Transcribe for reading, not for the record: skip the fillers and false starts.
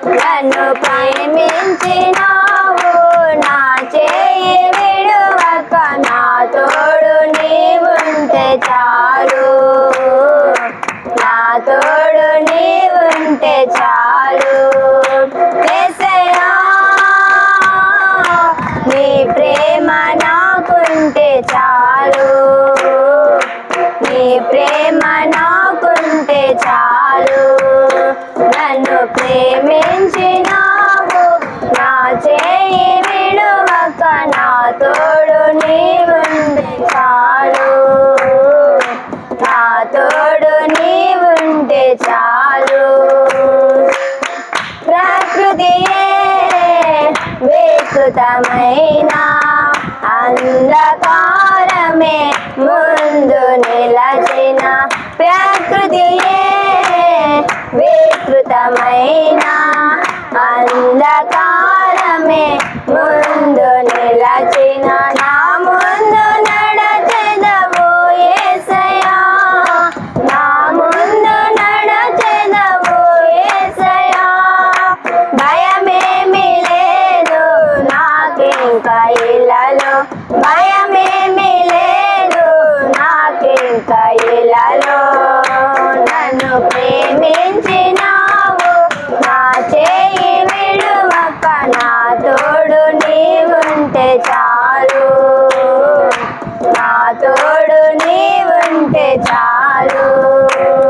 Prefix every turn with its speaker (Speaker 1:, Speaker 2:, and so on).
Speaker 1: నన్ను ప్రేమించినావు, నా చేయి విడువక నా తోడు నీవుంటే చాలు, నా తోడు నీవుంటే చాలు. యేసయ్యా నీ ప్రేమ నాకుంటే చాలు, నీ ప్రేమ నాకుంటే చాలు. నన్ను ప్రేమించినావు, నా చేయి విడువక నా తోడు నీవుంటే చాలు, నా తోడు నీవుంటే చాలు. ప్రకృతియే వికృతమైన అంధకారమే ముందు నిలచిన, ప్రకృతియే వికృతమైన అంధకారమే ముందు నిలచిన, నా ముందు నడచెదవు యేసయ్యా, నా ముందు నడచెదవు యేసయ్యా. భయమేమి లేదు నాకింకా ఇలలో, భయమేమి లేదు నాకింకా ఇలలో.